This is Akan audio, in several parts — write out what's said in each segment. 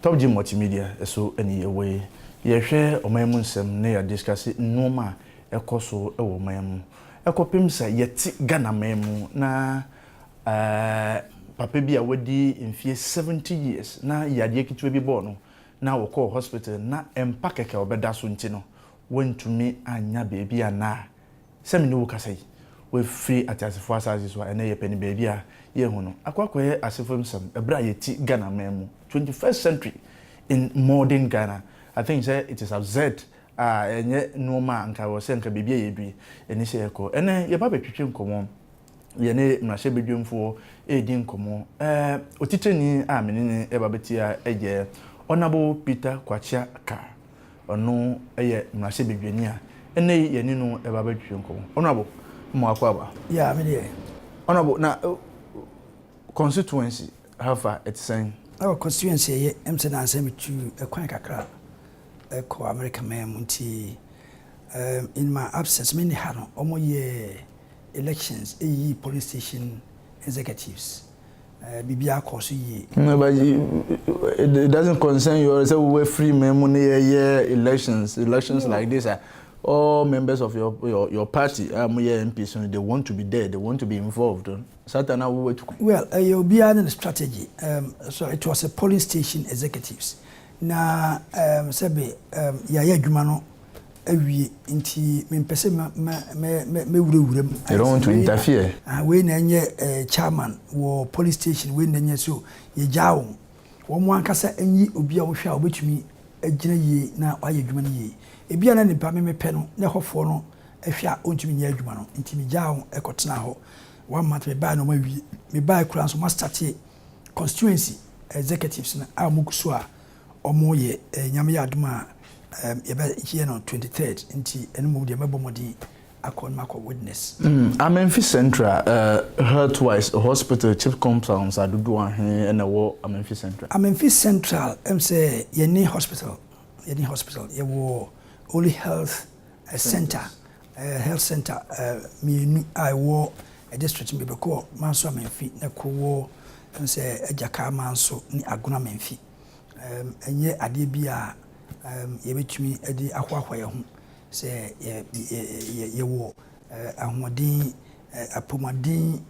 Top G Multimedia so any way. Ye share omamu nsem na ya discuss noma ekoso ewo omamu. Ekopim sa yeti Ghana memu na papa bi a wadi mfie 70 years na yade kitwe bi bo no na wokọ hospital na empa keke obeda so nti no wontumi anya beebi ana semini wo kasai we free atasefo asase so ene ye pani beebi a ye hu no akwakoye asefo msem ebra yeti Ghana memu 21st century in modern Ghana. I think say it is absurd enye noma anka wo se nka beebi a yedui eni se eko ene ye ba betwetwe nkomo ye ne mrahye bedwemfo edi nkomo otiteni a menene eba betia eje Honorable Peter Kwachia ka ono eye mrahye bedwani a ene ye ni no eba betwetwe nkomo Honorable mo akwa ba yeah me dey Honorable na constituency how far it's saying our constituency ye emse na ansem tu ekwan kakra eko America memunti in my absence many had omo ye elections police station executives bibia course ye no but it doesn't concern you say we free money elections no. Like this all members of your party MP so they want to be there, they want to be involved. Satana well you'll be an strategy so it was a polling station executives na sebe ya adwuma no awie nti mempese me wurawuram they don't want to interfere we na nye chairman wo police station we na nye so ye jawo wo mo ankasa anyi obi a wo hwa obetumi agina yi na aye adwuma no yi ebia na nipa me pe no ne hofo no ahwa ontumi nya adwuma no nti me jawo ekotena ho one month me buy no ma wie me buy kura so ma start constituency executives na amukuso a omo ye nyame ya aduma here on 23rd nti enum de mebomodi akon mako witness Amenfi Central health-wise hospital chief compounds adudu ahe na wo Amenfi Central Central say yeni hospital ye wo only health center health center me I wo a district me beko manso Amenfi na ko wo say ejaka manso ni agona Amenfi enye ade bia ye betumi edi ahwahwa ye ho se ye wo ahomodin apomodin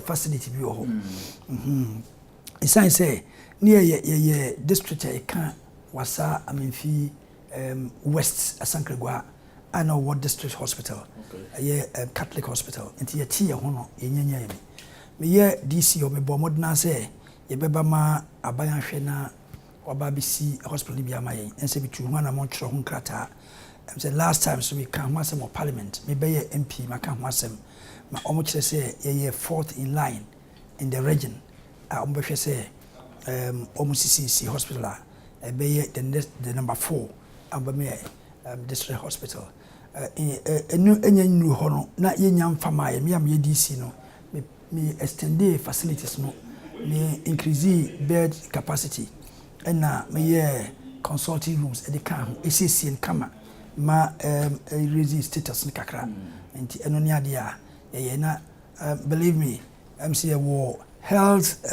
facility bi ho isan say near ye district e kan wasa Amenfi west asankregwa ana what district hospital ye Catholic hospital enti ye tie ho no ye nyanya ye me ye DC o me bo modna say ye beba ma aban hwe na Wababisi hospital bi amaye ense bitu ho na mo twere ho krata say last time so we can have some parliament me be MP ma kan ho asem ma omo kire say ye fourth in line in the region omo be hwe say omo CCC hospital be the number 4 amba me district hospital enya nru ho no na ye nya mfama ye me am ye DC no me extend facilities no me increase bed capacity and my consulting rooms at the camp, ACC and Kama, ma raise status in Kakra, and Enonia dia, believe me, MC war health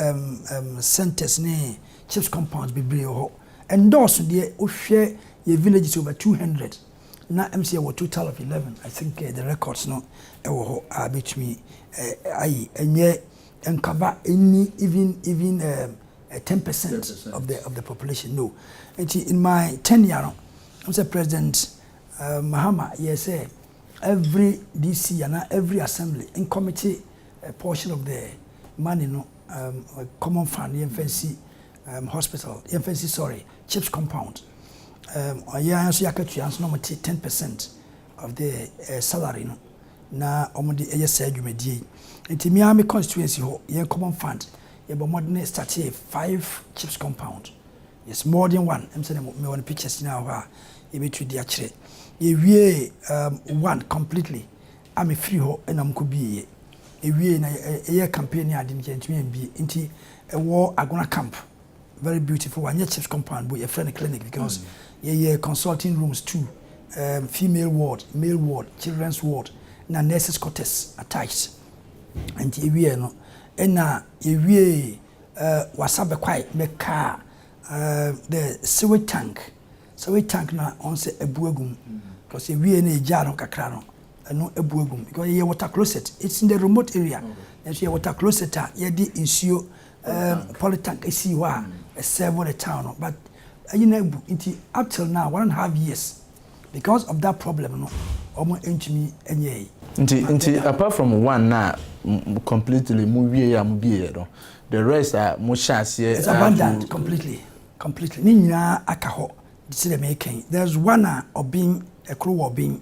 centers ne chips compounds be brave and those dear share your villages over 200. Na MC war total of 11. I think the records no are between and yet and cover any even 10% of the population. No, and in my tenure, I'm say President Mahama. Yes, every DC and every assembly in committee a portion of the money, no, common fund, the FNC hospital, the FNC sorry, chips compound. Yeah, so you can chance normally 10% of the salary. No, na omodi said you made. In Miami constituency, yeah, common fund. But modern started 5 chips compound. Yes, more than one. I'm saying me one pictures now. You be to the actually. You one completely. I'm a free ho and I'm could be a year a campaign. I didn't get me be into a war. I gonna camp. Very beautiful one. Chips compound with a friendly clinic because consulting rooms too. Female ward, male ward, children's ward. Na nurses quarters attached. And you no. Ena yewie wasabe kwai meka the sewage tank na on say ebuegum because we na eja no kakra no no ebuegum because ye water closet it's in the remote area and so ye water closet ye di insuo polytank esi ho a serve the town but you know up till now 1.5 years because of that problem no omo entimi enye nti apart from one na completely mu wie ya mu bie no the rest are mo chance it's abandoned completely ni nyina aka ho the making there's one being a crew of being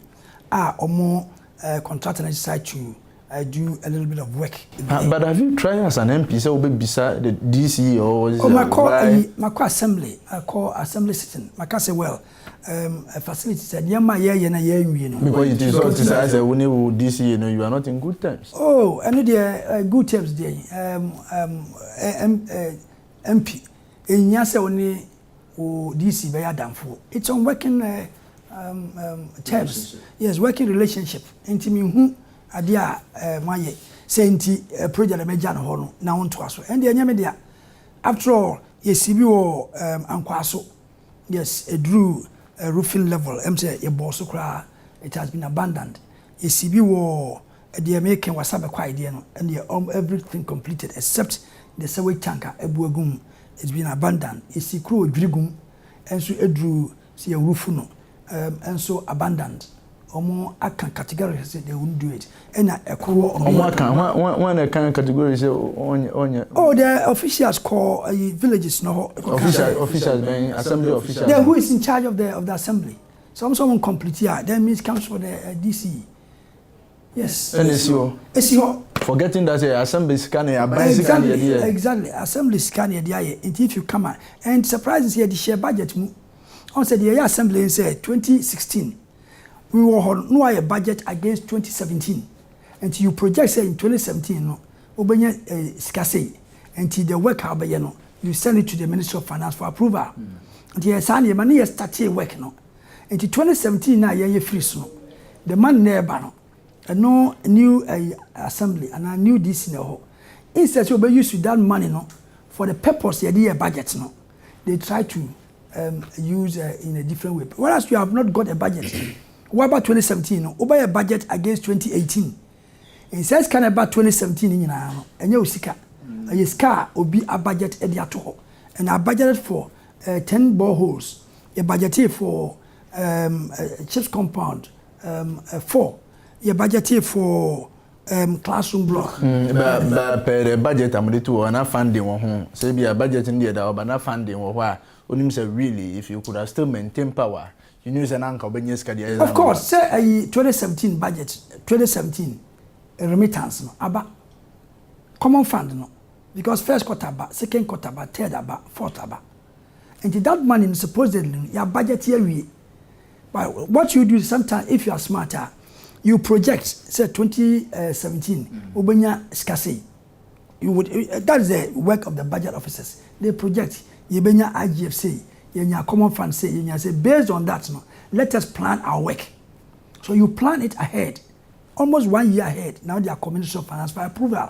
omo contractor decide to do a little bit of work but have you tried as an MP so be beside the DC or my assembly I call assembly sitting my say well facility said yama ye na ye nwie no because it is so as a when you DC you are not in good terms I know the good terms there MP enya say oni o DC be adamfo it's on working terms yes working relationship intimi hu ade a maye say nti project meja no ho no na wonto aso and enya me dia after all yesibi wo ankwaso yes a drew roofing level say e boss kra it has been abandoned yesibi wo the making wasabe kwa idea no and everything completed except the sewage tanker ebuagum it's been abandoned isi kro odwirigum enso edru see a roof no and so abandoned omo akan category say they won't do it and ekro omo akan when a can category say onye the officials call villages no officials being assembly officials who is in charge of the assembly someone complete here that means comes for the DC yes SEO forgetting that assembly scan exactly assembly scan here if you come and surprises here the share budget on said the assembly in say 2016 we were on no budget against 2017 and you project say in 2017 no obenya skase and the work abeye no you send it to the Ministry of Finance for approval and yes and money start work no and 2017 na ye freeze no the man never no no new assembly and a new DC no instead of use that money no for the purpose the budget no they try to use in a different way whereas you have not got a budget what about 2017 no over a budget against 2018 in says can about 2017 nyina no enye osika sika obi a budget e dia to ho and I budgeted for 10 boreholes a budgeted for chips compound 4 a budgeted for classroom block but per budget amudi to na funding wo ho say be a budget in there that na funding wo ho a onim say really if you could have still maintain power you know say nanka obenye ska dia of course say 2017 budget 2017 remittance no aba common fund no because first quarter aba second quarter aba third aba fourth aba and that money supposedly your budget here we but what you do sometimes if you are smarter you project say 2017 obenya skase you would that is the work of the budget officers they project yebenya IGFC yenya common fund say yenya say based on that no let us plan our work so you plan it ahead almost 1 year ahead now they are Ministry of Finance for approval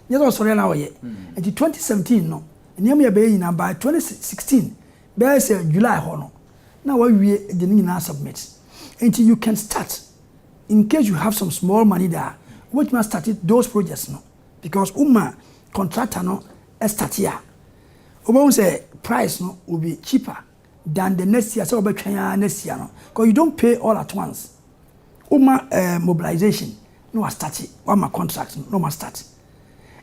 yes also now ye and 2017 no niyam ya be yina by 2016 be say July ho no now we the nyina submit until you can start in case you have some small money there which must start it those projects no because contractor no start here we say price no will be cheaper than the next year so next year no because you don't pay all at once mobilization no start it contract no must start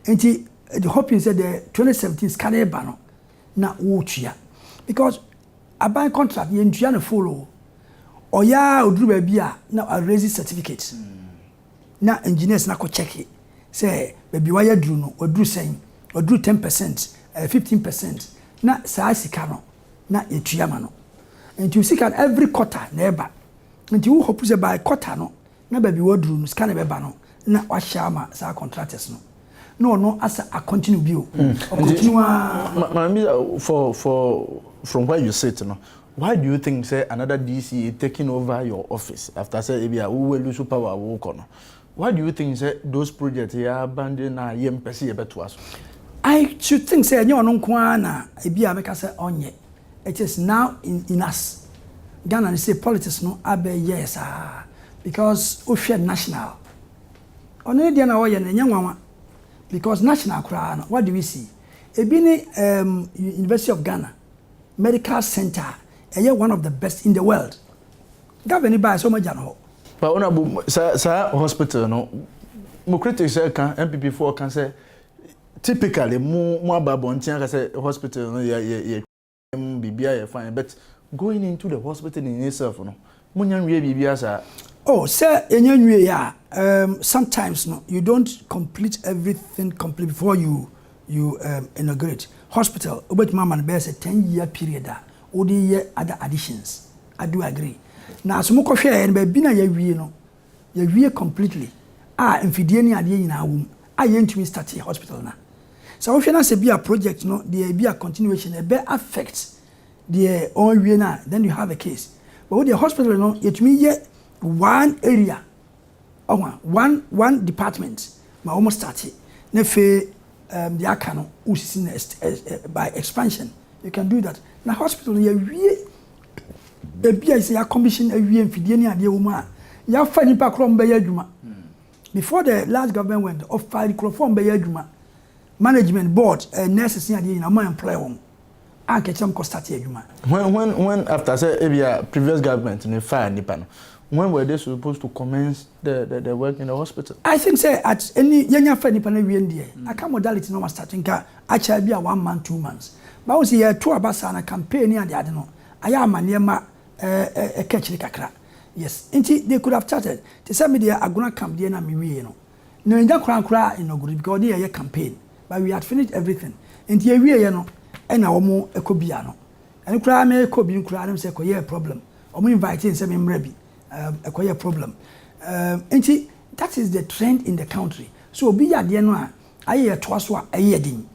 and the hoping said the 2017 scanner ban na wo tua because a bank contract you tua no follow or ya odru ba bia na a raise certificate na engineers na ko check it say baby why dru no odru sen odru 10% 15% na saa sika no na etua ma no and you see every quarter never and you hope say by quarter no na baby wodru no sika na be ba no na wa shama saa contractors no as a continue bio continue for from where you sit no why do you think say another DC taking over your office after say ebia we will lose power we kono why do you think say those projects ya abandon na yem pese ye beto aso I should think say any ono nko na ebia make say onye it is now in us. Ghana, they say politics no abe yes because we share national. Only the na oye na nyanwa because national crowd. What do we see? Ebini University of Ghana Medical Center, one of the best in the world. Governor by so much jano. But honorable sir hospital no mo critics can MPP4 can say typically mo ababontia can say hospital no ye bibia fine but going into the hospital in itself no mo nyanwe bibia sa oh sir enyanwe ya sometimes no you don't complete everything complete before you inaugurate hospital obet mama na be say 10-year period odi ye other additions. I do agree. Now so moko hwe en be bi na ya wie no ya wie completely mfidie ni ade nyina wom yentumi start hospital na so wo hwe na se bi a project no there be a continuation e be affect the on wie na then you have a case but with the hospital no yetumi ye one area one department ma almost start na fe the aka no usisi by expansion you can do that na hospital ya wie the bia say ya commission awie mfidie ni ade wo ma ya fa nipa krom be ya adwuma before the last government went of file microphone be ya adwuma management board nurses ni ade na ma employ won akecham ko start adwuma when after say ebia previous government ni fire nipa no when were they supposed to commence the work in the hospital? I think say at any yenya fa nipa na wie ndie aka modality no start nka acha bia 1 month 2 months ba wo say ya to abasa na campaign ni ade no aya amane ma catching kakra. Yes, they could have started. They said me there agona camp there na me we no. No nja kra inaugurate because they a campaign. But we had finished everything. Inti e we no e na omo ekobia no. Eni kra me ekobi kra dem say koye problem. Omo invite say me mra bi. Koye problem. Inti that is the trend in the country. So obi ya de no a aye to so a aye din.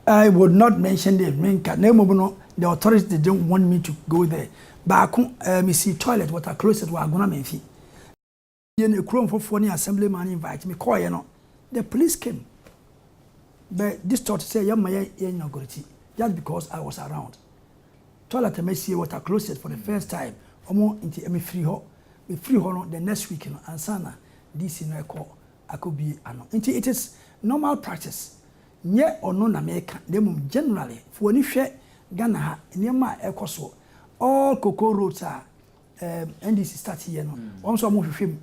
I would not mention the main name. The authorities they don't want me to go there. But me see toilet water closet wa gonna menfi. Yen a chrome for the assemblyman invite me call you know. The police came. But this thought say yeah my inaugurate just because I was around. Toilet me see water closet for the first time. Omo into me free ho. Me free ho no the next week no ansana this no call I could be ano. It is normal practice. Nye ono na meka dem generally for any hwe Ghana ha niema ekoso all cocoa roads are NDC start here no also mo hwehwem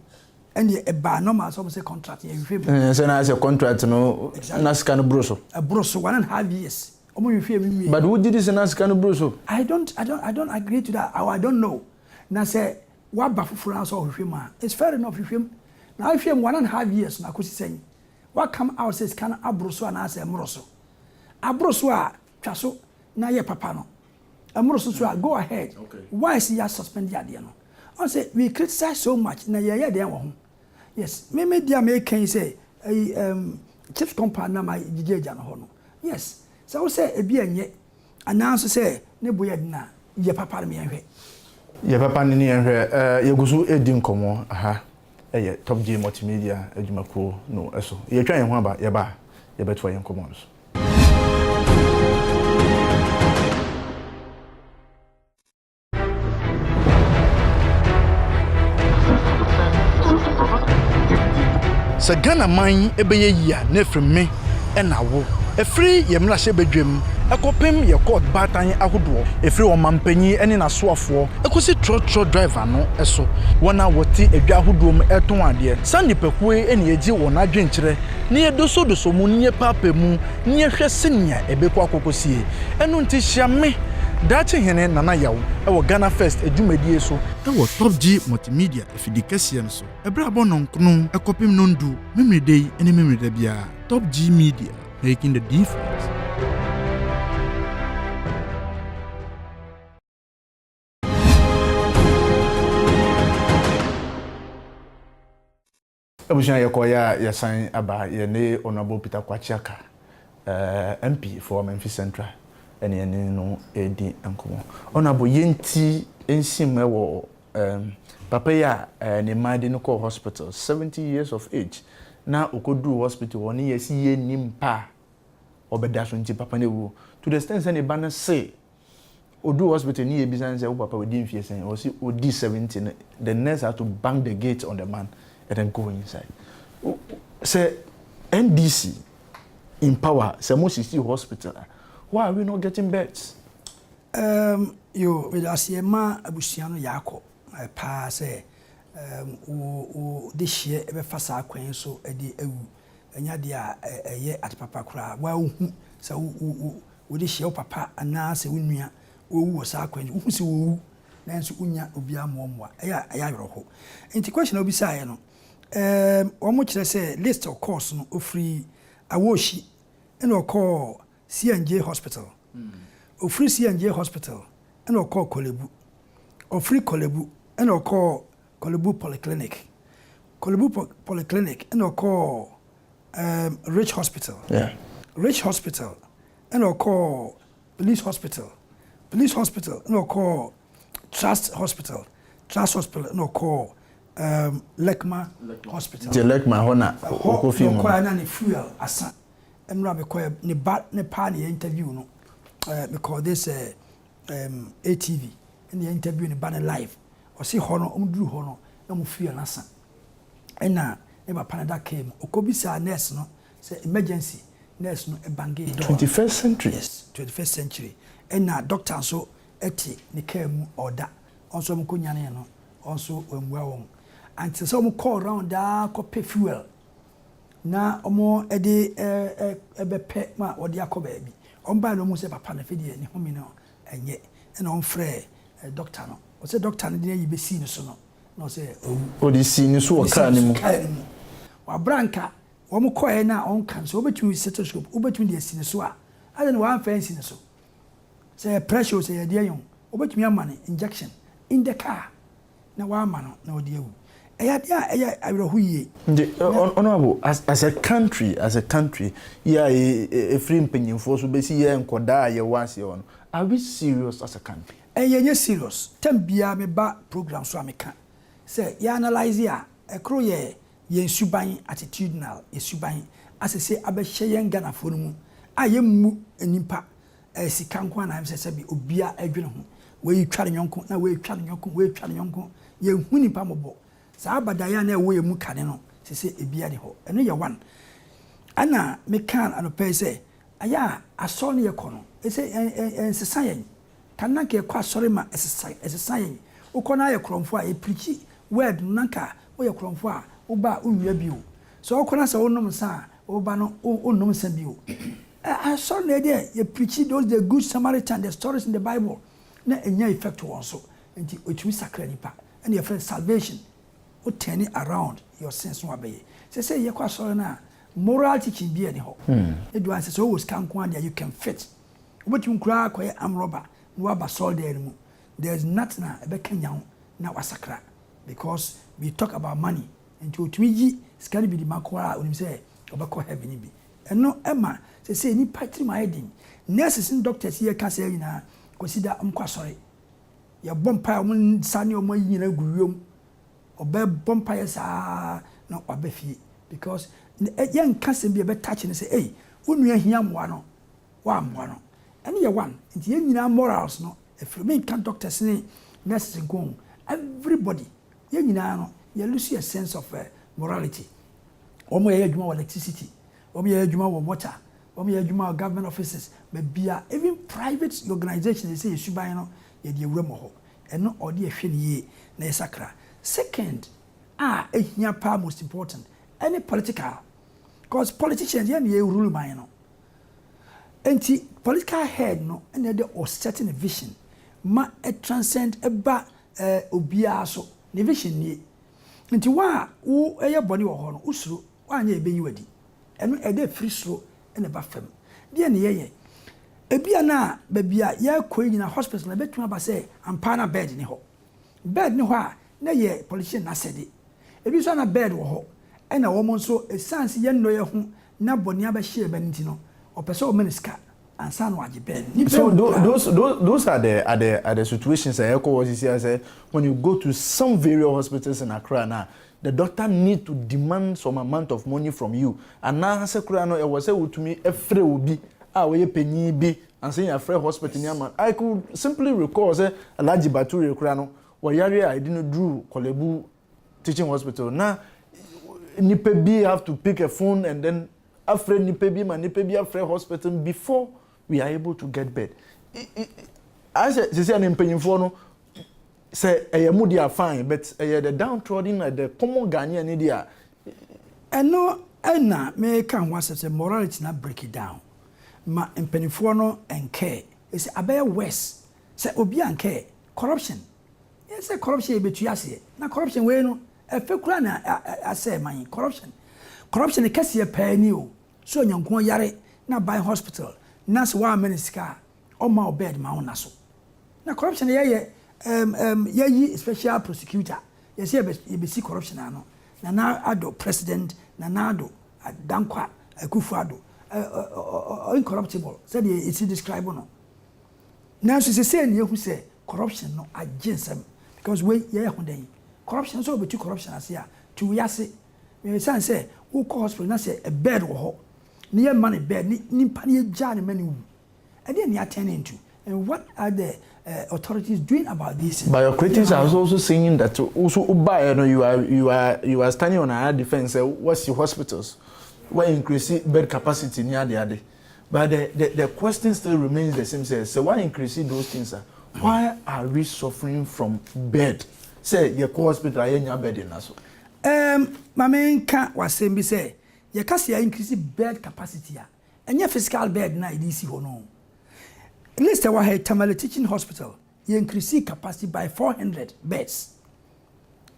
and e ba normal so say contract here hwehwem say na say contract no na scan broso a broso 1.5 years omo hwehwem but who did this na scan broso I don't agree to that I don't know na say wa ba fufura so hwehwem it's fair enough hwehwem na hwehwem 1.5 years na kosi sen what come out says can abroso na say mroso abroso a twaso na ye papa no amroso so go ahead okay. Why is he suspend the idea no I say we criticize so much na ye dey wo ho yes me dia me can say chief company na my gigeja no ho no yes so we say e bi anye announce say ne boye na ye papa me yenhwe ye papa ne yenhwe ye gusu edi nkomo aha eye top G multimedia adwumako no eso ye twa ye ho aba ye beto ye nkomo no so sa Ghana man ebeye yia na freme na wo efri ye mra hye bedwam ekopem ye court batan ahodo efri o mampanyi ene na soafo ekosi trotro driver no eso wona wote adwa ahodo m eton ade sanipakue ene yeji wona adwenkyere ne ye doso mu ne papa mu ne ye hwe senia ebekọ akokosie enu nti hia me dachi hene nana yawo ewo Ghana First adwumadie so ewo Top G multimedia efidikasie nso ebra bonon kunu ekopim no ndu memredei ene memreda bia Top G media making the difference. Abushana yakoya ya sign aba ye ne honorable Peter Kwachiaka MP for Memphis Central ene no edi enkomo honorable yenti ensim ewo papa ya ne made no call hospital 70 years of age na okodu hospital woni yesi ye nimpa obeda so nti papa ne wo to the extent say ne ba na say odu hospital ni e bi san say wo papa we di mfie sen o si odi 17 the nurse had to bang the gate on the man and then go inside say NDC in power say mo see hospital why are we not getting beds yo with asiema abusiano yako pa say this year ebe fasa akwan so e di ewu enya dia eye atpapa kura wa hu sa wo de hye papa ana se wonua wo wo sa akwan hu se wo nanso unya obi amomoa eya ayerho enti question obi say no omo kire say list of course no ofri awoshi ena call CNJ hospital ofri CNJ hospital ena call Kolebu ofri Kolebu ena call Kolebu Polyclinic Polyclinic ena call Rich Hospital. Yeah. Rich Hospital. And I'll call Police Hospital. Police Hospital. And I'll call Trust Hospital. Trust Hospital. And I'll call Lekma Hospital. The Lekma Hona. No call any fuel asa. And Rabbi call ne pa ne interview no. Because this ATV and the interview ne ban live. Or see hono drew hono no fuel asa. And now never Canada came. Okobisa nurse no say emergency nurse no bange 21st century. Yes, 21st century. And now doctor so eti ne came order. Also mo kunyane no also wemwa won. Until so mo call around da ko pay fuel. Na omo ede ebepe ma odi akoba bi. Omba no mo say papa na fedi ni homi no enye. Na on frɛ doctor no. O say doctor no dey yibesi no so no. No say o di si ni so ka ni mu. Wa branka wo mo koe na on kan so obetumi stethoscope obetumi de asine so a ade no wan fancy ne so say pressure say de yon obetumi amane injection in the car na wa ama no na odi ewu eya dia eya awrehuye honorable as a country yeah a free mpenyimfo so be si ye enkoda ye wase on are we serious as a country yenye serious tambia me ba program so ameka say ya analyze ya ekro ye suban attitudinal suban asese abehye yen Ghana fo no mu ayemmu enipa sikanko na am sese bi obia adwene ho we tware nyonko na we tware nyonko ye hu nipa mobo sa abadaya na ewo yemu kane no sese ebia de ho eno ye one ana me kan anope se aya aso ne ye kono ese ensesa yen kananka ye kwa sori ma esesa yen ukona ye kromfo a e preach word nanka wo ye kromfo a uba unwia bio so okona sa wonom sa uba no onnom sa bio I saw there you preach those the good Samaritan the stories in the Bible na enya effect won so nti otumi sakra nipa and your friend salvation o turn it around your sins no abaye say ye kwa sorry na moral teaching bi ani ho e do answer so was kan kwa there you can fit obetumi kura akoye amroba no aba soul there mu there's nothing na ebe kanya na wasakra because we talk about money nti otumi yi skani bi di makoa onim say obekọ heaven bi eno ema say ni patri ma edin nurses and doctors here ka say nyina consider amkwa sorry ya bompa om sane om nyina guwom obe bompa ya sa na obefie because yen kase bi be touch ne say hey onua hia moa no wa moa no ene ye one nti yen nyina morals no if me kan doctors ni nurses go everybody yen nyina no you lose a sense of morality omo ye adwuma with electricity omo ye adwuma with water omo ye adwuma with government offices bia even private organizations say suban no ye de awramo ho eno ode ehwe ne ye na esakra second ehia pa most important any political because politicians ye na rule man no enti political head no and they or setting a vision ma a transcend eba obia so ne vision ni nti wa wo eye boni wo ho no usuro wanya ebe yiwadi eno ede free slow ene ba fam bia ne yeye ebia na ba bia ya koyina hospital na betuma ba say ampa na bed ni ho a na ye politician na sede ebi so na bed wo ho ena wo mo nso essence ye no ye ho na boni aba hie ba nti no opese o meniska ansa no age bed so those are the situations I echo what you say when you go to some various hospitals in Accra now the doctor need to demand some amount of money from you and now say kura no e was say to me every obi we penny be and saying a free hospital near man. I could simply recall say a large battery crano where yari I didn't do Kolebu teaching hospital. Now nipe B have to pick a phone and then afraid nipe B man nipe B afraid hospital before we are able to get bed. I say an impending phone say a moody are fine, but the downtrodden the common Ghanaian idea. And no, and now may come once as a morality not break it down. Ma impeniforno and care is a bear west. Say Obian care corruption. Yes, a corruption between us. Now corruption way no a fake I say my corruption. Corruption a cassia pay new. So young yare now buy hospital. Nas 1 minute scar or my bed my own naso. Now corruption ye special prosecutor. Yes, you be see corruption ano. Na ado president na ado dankwa Akufo-Addo incorruptible said it's describe no now she say na who say corruption no agensem because we ye hoden corruption so be corruption as ya to yase me say who call hospital na say a bed wo ho na money bed ni pa na ja ne mani wu e dey na attend to and what are the authorities doing about this? But your critics are also saying that also you are standing on our defense. What's your hospitals? Why increase bed capacity near the other? But the question still remains the same. So why increase those things? Why are we suffering from bed? Say your hospital are in your bed in us. My main can't was saying be say you can see increase bed capacity and your physical bed na DC ho no. Let's say we Tamale Teaching Hospital, you increase capacity by 400 beds.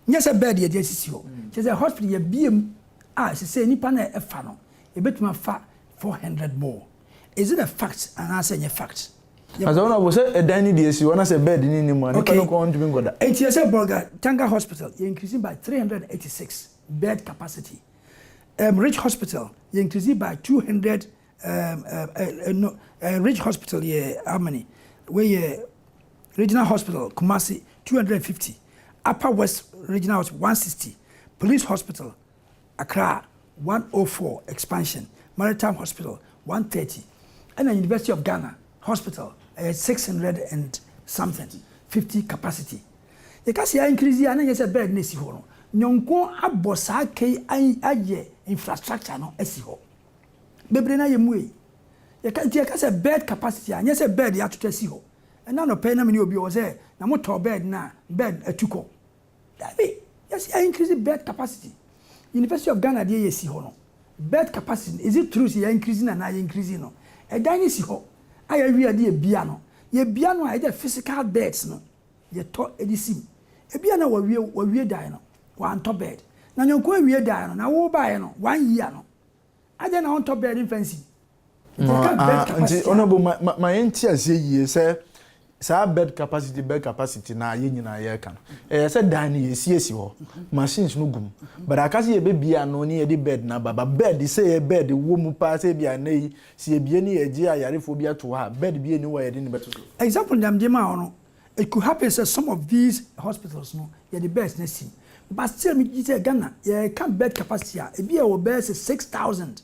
Yes, a bed ye DCCO. Just a hospital ye BM she say ni pana e fa no. You bet me fa 400 more. Is it a fact? And I say a fact. As I was a dining DSC, when I say bed in any money, okay. Go on to go that. 8 years Bolga Tanga Hospital, you increasing by 386 bed capacity. Rich Hospital, you increasing by 200. Rich Hospital, yeah, how many? Where Regional Hospital, Kumasi, 250. Upper West Regional Hospital, 160. Police Hospital, Accra, 104 expansion. Maritime Hospital, 130. And the University of Ghana Hospital, 600 and something, 50 capacity. You can see increase here, and then you say bed nesi ho. Nyonko abosa ke aye infrastructure no esi ho. Bebre na yemwe. You can say bed capacity, and yes, a bed you have to test you. And now no pay na many obi was there. Na motor bed na bed etuko. That way, yes, I increase the bed capacity. University of Ghana dey yesi ho no. Bed capacity is it true? You increasing and I increasing no. A dining si ho. I area dey bia no. Ye bia no I dey physical beds no. Ye to edisim. E bia na we die no. One top bed. Na nyonko we die no. Na wo buy no 1 year no. I dey na on top bed in fancy. Honorable, my entire say bed capacity na ye nyina ye kan. Say dining ye see ho. Machines no gum. But I can see a baby no ni e bed na baba bed say a bed wo mu pa say bia na yi see bia ni e gi ayarefo bia to ha bed bia ni wo ye ni beto. Example dem dey ma no. It could happen that some of these hospitals no ye the best na see. But still me say Ghana ye can bed capacity e bia wo bed 6,000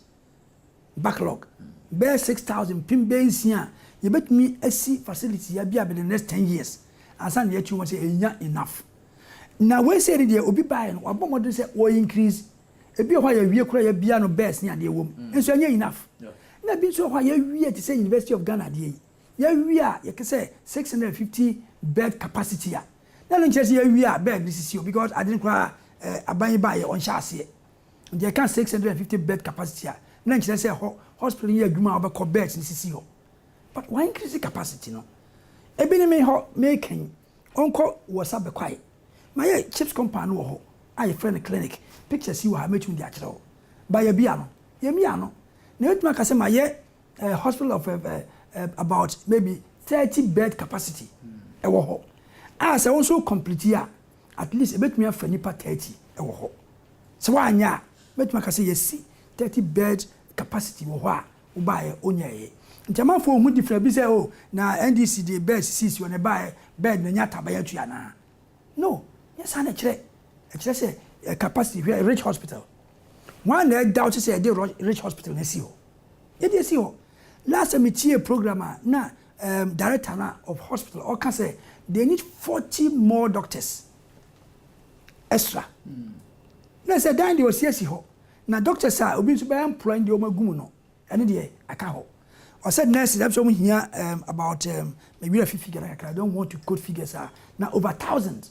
backlog. Bear 6,000 pin base here. You bet me a C facility ya be the next 10 years. As I yet you want to say enough. Now we say the obi buy no abomode say o increase. E be why you kura ya bia no best near the wom. And so enough. Na be so why you to say University of Ghana dey. We are you can say 650 bed capacity ya. Now don't just we are bed this is you because I didn't cry buy on chassis. They can 650 bed capacity ya. Now just say hospital here adwuma obekọ beds ni sisi ho but why increase the capacity no e bi ni me ho making onko was up kwai my chips company wo ho I friend clinic pictures you ha metu ndi akere ho ba ya bia no ya mia no na etuma ka se my hospital of about maybe 30 bed capacity e wo ho as also complete here at least e betumi afa nipa 30 e wo ho so wa anya betuma ka se yes 30 bed capacity wo ho a wo bae onyaye ntama fo hu different bi say oh na NDC dey bed 6 wo ne bae bed na nya tabaya tu ana no yes ana kire say capacity rich hospital one na doubt say dey rich hospital na si ho e dey si ho last time it's a program na director na of hospital or can say they need 40 more doctors extra. Na say dan dey osiasi ho. Na doctors are obi so be employ dey o magum no. Ene dey aka ho. I said nurses that's what we hear about maybe a figure I don't want to quote figures now over 1,000.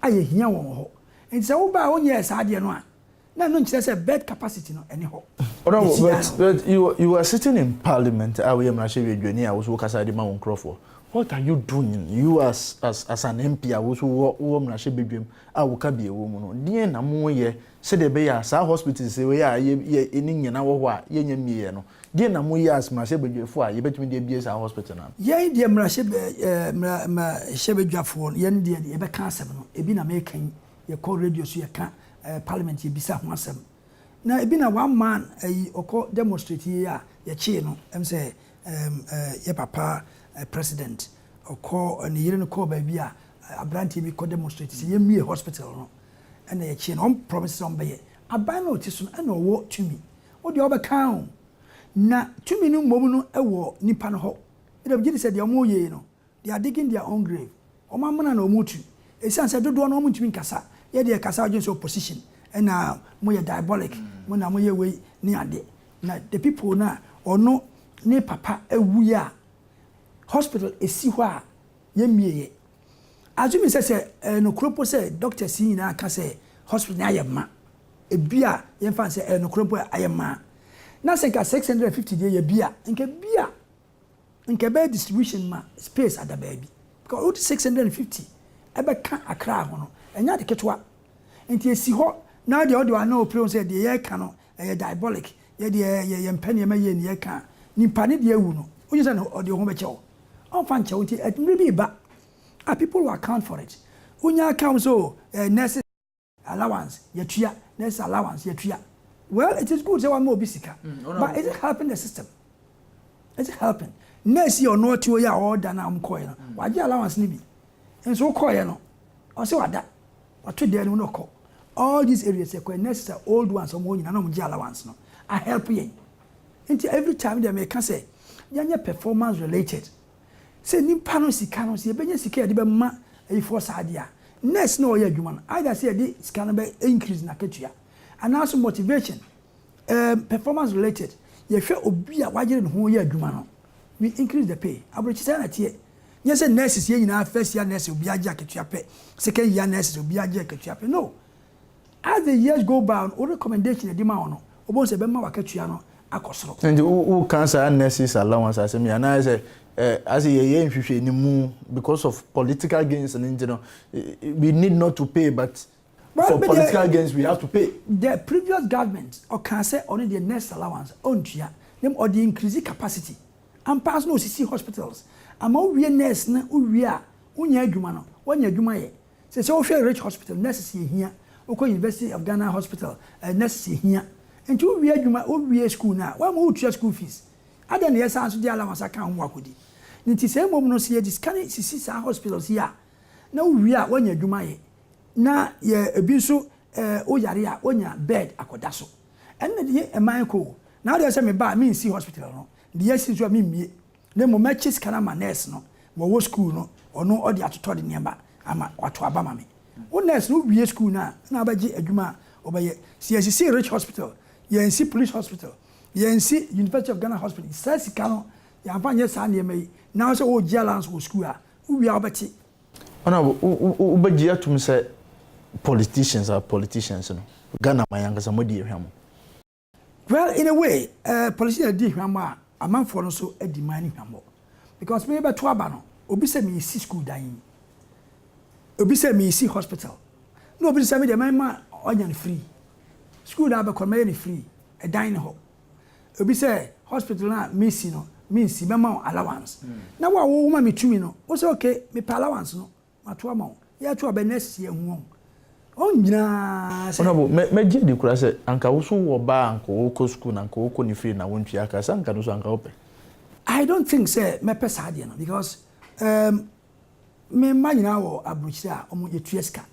I hear one ho. And so by 1 year sadie no. Now no say bed capacity no anyhow. But you are sitting in parliament. I was working as a man Crawford. What are you doing? You as an MP, I was woman I should be I will be a woman. Dear na mo ye said the bay as our hospital say we are ye in our ye me no. Dear na mo ye as my shebe before you bet me the BS our hospital now. Ye dear shebe phone yen dear the ebe cancer no. Ebi na making ye call radio so ye can parliament ye bisa ho asem. Na ebi na one man oko demonstrate here ye chi no em say ye papa president or call and you didn't call baby a brandy be called demonstrate say me hospital no and they chain on promises on bay a ban notice and no work to me what the other count na to me no mom no e wo nipa no ho e dey say the omo ye no they are digging their own grave o ma na no mutu e san say dodo no muntumi nkasa ye dey kasa against opposition and na mo ye diabolic mo na mo ye we ni ade na the people na ono ni papa ewu ya hospital esi ho a ye mieye azumi say no kropo say doctor si na aka say hospital na ayema ebia ye fan say no kropo ayema na say ka 650 dey ye bia nke be distribution ma space at the baby because 650 ebe ka akra ho no enya de ketwa enti esi ho na de odo ana opre say de ye ka no diabolic ye de ye mpane ma ye ni ye ka ni pane de ewu no oyi say no ode ho be chewo on fan chawti et maybe ba people will account for it unya account so nurse allowance yetua nurse allowance yetua well it is good say one more bisika but is it helping the system is it helping nurse you no to ya order na amko no waje allowance ni bi enso koye no o se wada wato de no ko all these areas say nurses are old ones so mo nyina no mo allowance no I help you until every time they make say yanya performance related. Say nimpa no sika no se benye sika ye de be ma e force adia next no ye adwuma no either say the sika no be increase na ketua and also motivation performance related ye hwe obi a wagere no ho ye adwuma no we increase the pay abrochi say na tie ye say nurses ye nyina first year nurse obi age ketua pe second year nurses obi age ketua pe no as the years go by o recommendation e di ma ono obo se be ma waketua no akosoro and who cancer nurses allowance as me and I say as a because of political gains and you know, we need not to pay, but for political gains we have to pay. The previous government or can say only the nurse allowance on them or the increasing capacity and pass no CC hospitals. Among we nurse na we are unya adwuma no wanya adwuma ye say so rich hospital nurses here oko University of Ghana hospital nurses here and to we adwuma we school na one more school fees other than yes answer the allowance account wakodi nti say mom no say this can sisi sa hospitals here na we a wanya adwuma ye na ye ebi so o yare a onya bed akoda so and na de e man ko na dey say me ba me see hospital no de yes so me mie na mo match scan ma nurse no wo school no ono odi atoto de niamba ama wato aba ma me wo nurse no wie school na abaji adwuma obaye CSC Rich Hospital UNC Police Hospital UNC University of Ghana Hospital sasi kano ya fanye sa na mai na so o jealance wo school a we are obeti ona ubaji atum say politicians are politicians no Ghana mayanga sa modi ehwamo well in a way politicians di ehwamo a amanfo no so adimani ehwamo because me be to aba no obi say me see school dan obi say me see hospital no obi say me dey man onyan free school da be come free e dan ho obi say hospital na me see no means be ma allowance na wa wo ma me tumi no o say okay me pa allowance no mato ama ya to be next year hu on nyina say no me gi di kura say anka wo so wo ba anka wo ko school na anka wo ko ni free na won twa aka sanka no so anka wo pe I don't think say me pesa de no because me ma nyina wo abrochi a omo ye tueska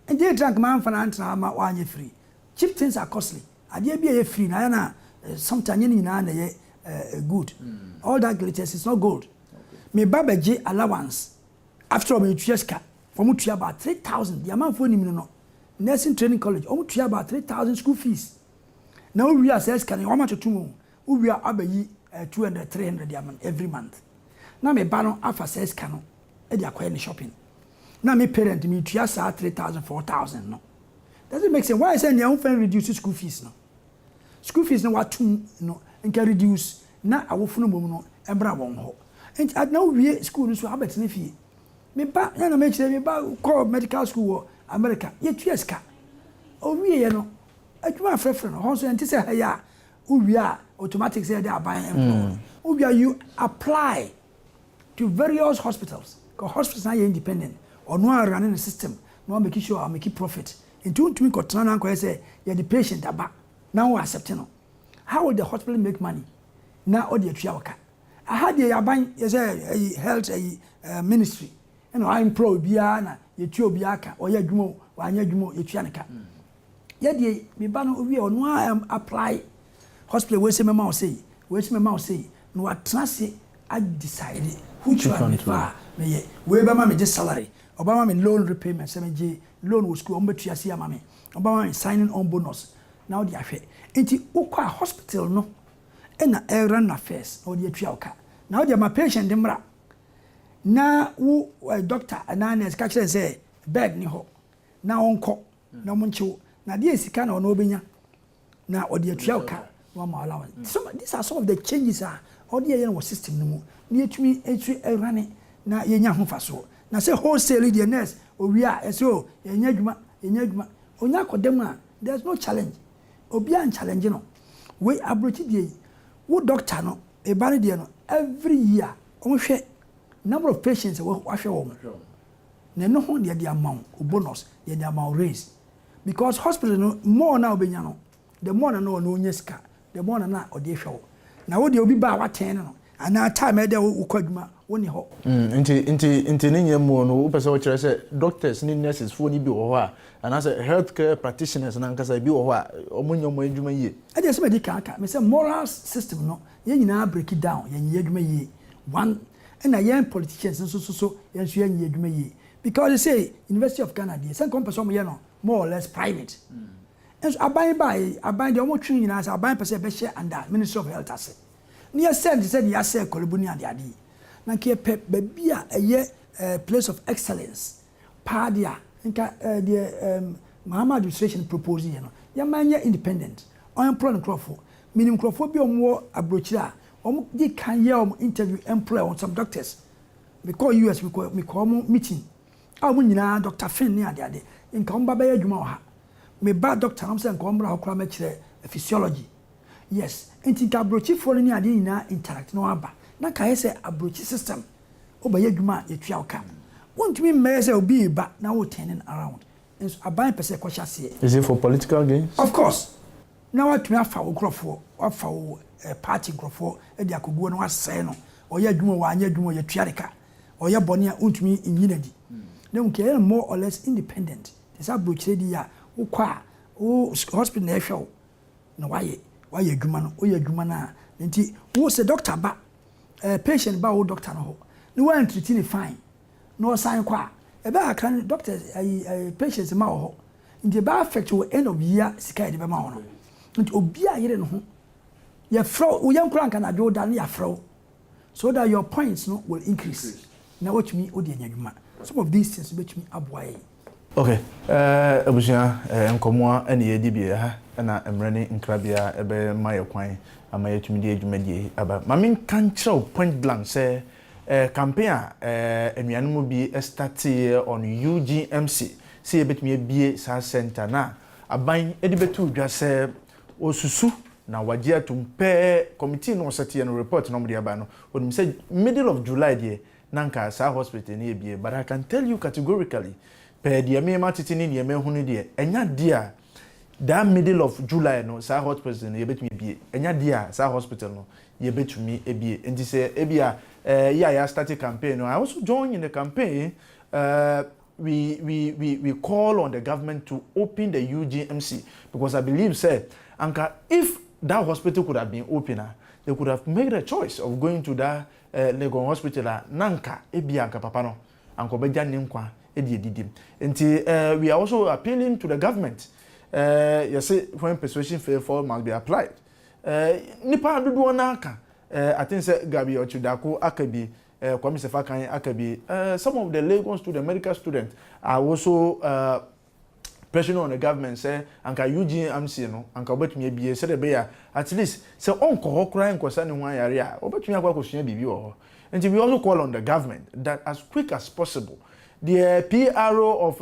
and they drink man for an ma wanye free cheap things are costly ade bia ye free na sometimes you know good. All that glitters is not gold. Me baba J allowance after me 2 years for me to about 3,000. The amount for him no nursing training college. Almost to about 3,000 school fees. Now we are says can how much to 2 we are abayi 200 300 diamond every month. Now me banon after says can e dey acquire shopping. Now me parent me to 3,000 4,000 no. Doesn't make sense. Why say your own friend reduce school fees no? School fees no what to no and can reduce na awofunu mom no embra won ho. And now we school so habet na fie. Me ba na me kire me ba call medical school wo America. Ye 2 years ka. O wie ye no. Adwuma frefre no. Ho so enti say ha ya. O wie a automatic say dey aban employ. O wie you apply to various hospitals. Because hospitals are independent. Or no are running the system. No make sure I make profit. Into to me ko tana ko say you the patient aba. Now we accept no. How will the hospital make money? Now all the atua waka. I had the aban yes a health ministry. And I'm pro bia na ye tuo bia ka or ye dwumo wa anya dwumo ye tua nka. Ye de me ba no owie ono am apply hospital we say mema o say no atrase I decide who to refer me ye we be ma me just salary obama me loan repayment say me loan wo school ombetua sia ma me obama me signing on bonus now the ahwe enti ukwa hospital no e na run affairs or the atua ka now the my patient dem ra na wo doctor na nurse ka kire say bed ni ho na onko na monchiwo na de sika na ono obenya na odi atua ka no ma allowance. So these are some of the changes or the yen system no mu na etumi run na yenya ho faso na say wholesale the nurse owi a so yenya adwuma onya kodem a there's no challenge obi an challenge no we approach the wo doctor no e bare de no every year on hwe number of patients we hwe wo na no ho de amount bonus de amount raise because hospital no more na obenya no the more na no nyeska the more na ode hwe wo na wo de obi ba wa 10 no ana time e de wo kwadwuma woni ho inti ne nyemu no wo pese wo kire se doctors ni nurses fo ni bi wo ho a ana se healthcare practitioners na nkasa bi wo ho a omunyomo adwuma yie e de se me ka me se moral system no ye nyina break it down ye nyi adwuma yie one and yen politicians so yen so yen adwuma yie because they say University of Ghana dey some person ye no more or less private and aban de omo twi nyina sa aban pese be share under Ministry of Health ase near said ya say kolobuni ade na ke bia eye place of excellence padia nka the Mahama administration propose you know ya manye independent employ crofo minim crofo bi omo abrochira omo di kan ye omo interview employ on some doctors because US we call meeting omo nyina Dr. Finn ni ade nka omo baba ya adwuma ha me ba doctor am say nka omo ra okra ma kire physiology yes enti ka abrochi fo ni ade nyina interact no aba na ka say abrochi system obaye adwuma etua oka wontumi mmeye say obi ba na wo turning around and aban pese kwasha se is it for political gains of course na watumi afa ogrofo afa party grofo e dia koguo no asɛ no oye adwuma wa anya adwuma ye tuareka oye bɔne a wontumi nyinadi na nke more or less independent this abrochi di ya wo kwa wo hospital na ehwɛ na waye adwuma no oye adwuma na nti wo se doctor ba patient ba wo doctor no ho ni wa treat ni fine no sign kwa e ba kan doctor patients ma ho nti ba affect wo end of year sika de be ma ho no nti obi a yire no ho ye fro wo yan kura kan adwo da na ya fro so that your points no will increase na watchmi odi anyadwuma some of these things betumi aboaye okay abusia enkomo ene ye dibie ha na emrene nkrabia ebe maye kwan ama yetumi di adwumadie aba mamin kan kire point blank say campaign enuanum bi start on UGMC see ebetumi bie sa center na aban edibetu dwa say osusu na wagia tumpe committee no set no report no mde aba no onum say middle of July there nanka sa hospital ni ebie but I can tell you categorically per dia me matiti ni dia me hunu dia enya dia that middle of July no sa hospital no yebetumi ebie enya dia sa hospital no yebetumi ebie enti say ebia ya started campaign no I also join in the campaign we call on the government to open the UGMC because I believe say anka if that hospital could have been opener. They could have made a choice of going to that Legon hospital. Nanka ebianka papa no anko beja ninkwa edi edidim. Nti we are also appealing to the government. You say when persuasion fail must be applied. Nipa dodo na aka. I think say Gabi Ochudako akabi Kwame Sefakan akabi. Some of the Lagos students, medical students, are also pressure on the government say anka UGMC no anka obetumi bie say be ya at least say onko hokra nkosa ne ho ayare a obetumi akwa kosua bibi wo. And we also call on the government that as quick as possible the PRO of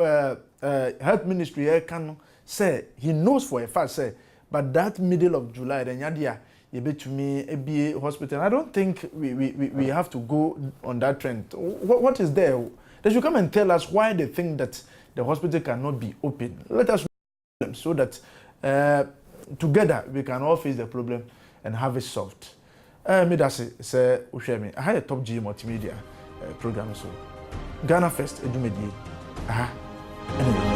health ministry can say he knows for a fact say but that middle of July then yadia you betumi bie hospital. I don't think we have to go on that trend. What is there? They should come and tell us why they think that the hospital cannot be open. Let us know so that together we can all face the problem and have it solved. Me that say Ushemi. I had a top G multimedia program so Ghana First Edumedi. Aha. Anyway.